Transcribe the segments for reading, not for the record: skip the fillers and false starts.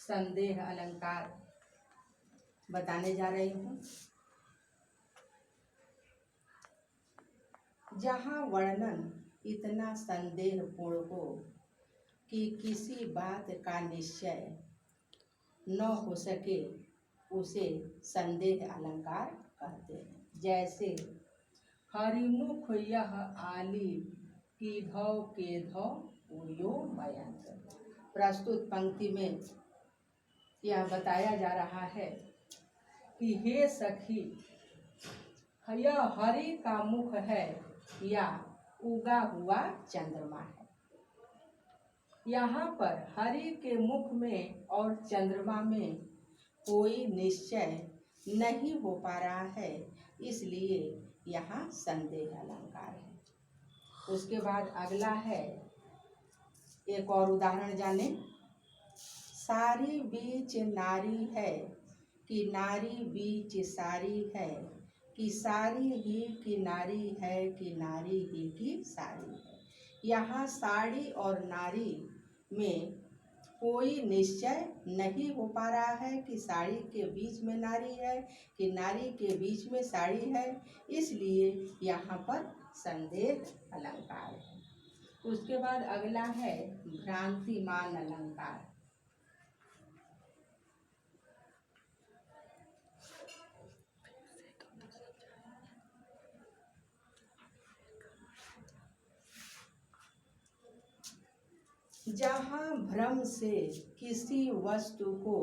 संदेह अलंकार बताने जा रही हूँ। जहाँ वर्णन इतना संदेहपूर्ण हो कि किसी बात का निश्चय न हो सके, उसे संदेह अलंकार कहते हैं। जैसे हरिमुख यह आली की धौ के धौ उयो मयंक। प्रस्तुत पंक्ति में यह बताया जा रहा है कि हे सखी, यह हरि का मुख है या उगा हुआ चंद्रमा है। यहाँ पर हरि के मुख में और चंद्रमा में कोई निश्चय नहीं हो पा रहा है, इसलिए यहाँ संदेह अलंकार है। उसके बाद अगला है, एक और उदाहरण जाने। सारी बीच नारी है कि नारी बीच सारी है, कि सारी ही की नारी है कि नारी ही की सारी है। यहाँ साड़ी और नारी में कोई निश्चय नहीं हो पा रहा है कि साड़ी के बीच में नारी है कि नारी के बीच में साड़ी है, इसलिए यहाँ पर संदेह अलंकार है। उसके बाद अगला है भ्रांतिमान अलंकार। जहाँ भ्रम से किसी वस्तु को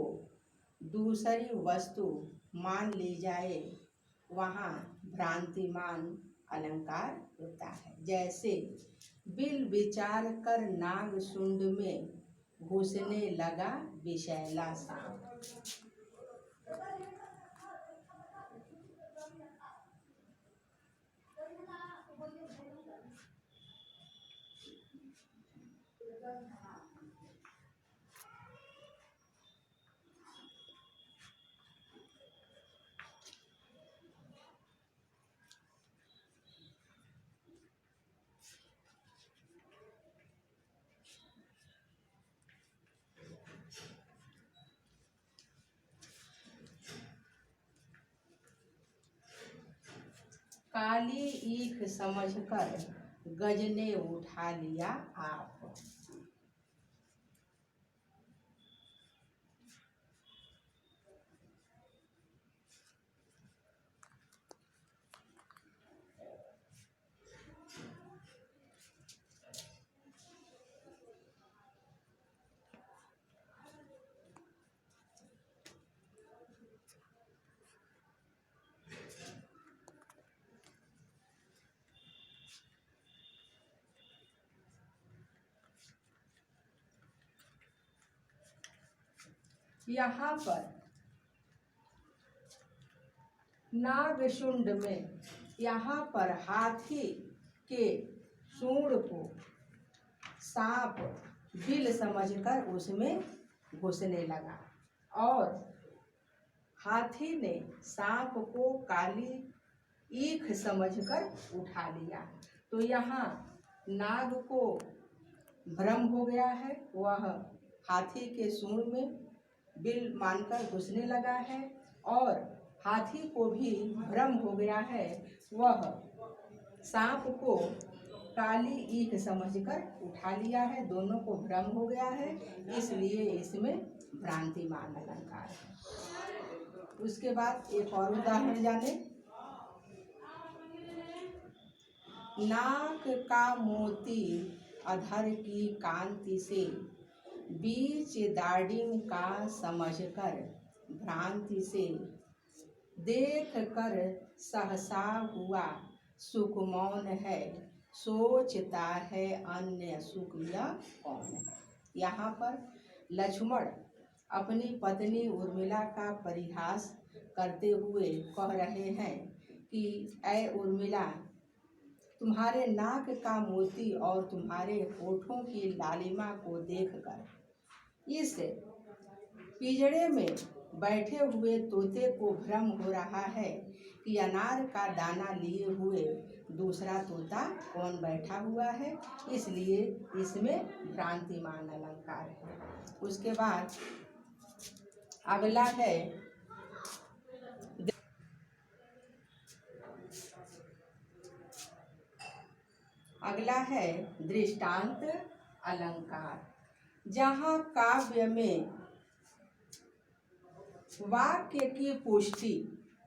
दूसरी वस्तु मान ली जाए, वहाँ भ्रांतिमान अलंकार होता है। जैसे बिल विचार कर नाग सुंड में घुसने लगा विषैला सांप। काली ईख समझकर गज ने उठा लिया आप। यहाँ पर नागशुंड में, यहाँ पर हाथी के सूंड को सांप बिल समझकर उसमें घुसने लगा और हाथी ने सांप को काली ईख समझकर उठा लिया। तो यहाँ नाग को भ्रम हो गया है, वह हाथी के सूंड में बिल मानकर घुसने लगा है, और हाथी को भी भ्रम हो गया है, वह सांप को काली ईख समझकर उठा लिया है। दोनों को भ्रम हो गया है, इसलिए इसमें भ्रांतिमान अलंकार है। उसके बाद एक और उदाहरण जाने। नाक का मोती अधर की कांति से बीच दाढ़ी का समझकर भ्रांति से देख कर सहसा हुआ सुख मौन है, सोचता है अन्य सुख यह कौन है। यहाँ पर लक्ष्मण अपनी पत्नी उर्मिला का परिहास करते हुए कह रहे हैं कि ऐ उर्मिला, तुम्हारे नाक का मोती और तुम्हारे होठों की लालिमा को देखकर इस पिंजड़े में बैठे हुए तोते को भ्रम हो रहा है कि अनार का दाना लिए हुए दूसरा तोता कौन बैठा हुआ है, इसलिए इसमें भ्रांतिमान अलंकार है। उसके बाद अगला है दृष्टांत अलंकार, जहाँ काव्य में वाक्य की पुष्टि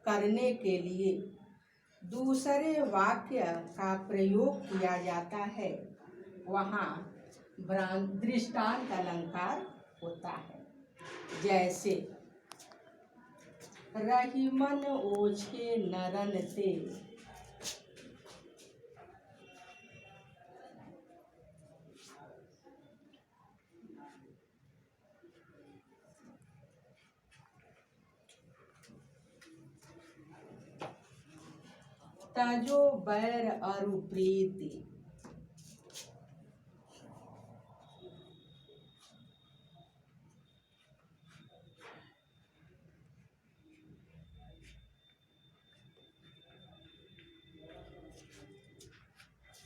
करने के लिए दूसरे वाक्य का प्रयोग किया जाता है, वहाँ दृष्टांत अलंकार होता है। जैसे रहीमन ओछे नरन ते, तजो बैर अरु प्रीति,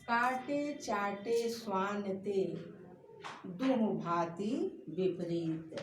काटे चाटे स्वान ते, दुह भांति विपरीत।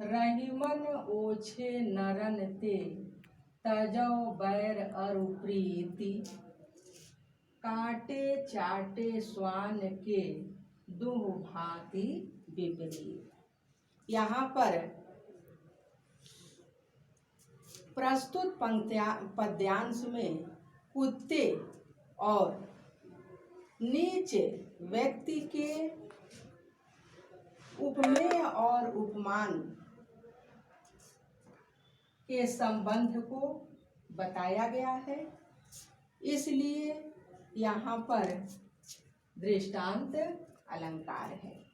रहीमन ओछे नरन ते, तजौ बैर अरु प्रीति, काटे चाटे स्वान के, दुह भांति विपरीत। यहाँ पर प्रस्तुत पद्यांश में कुत्ते और नीच व्यक्ति के उपमेय और उपमान के संबंध को बताया गया है, इसलिए यहाँ पर दृष्टांत अलंकार है।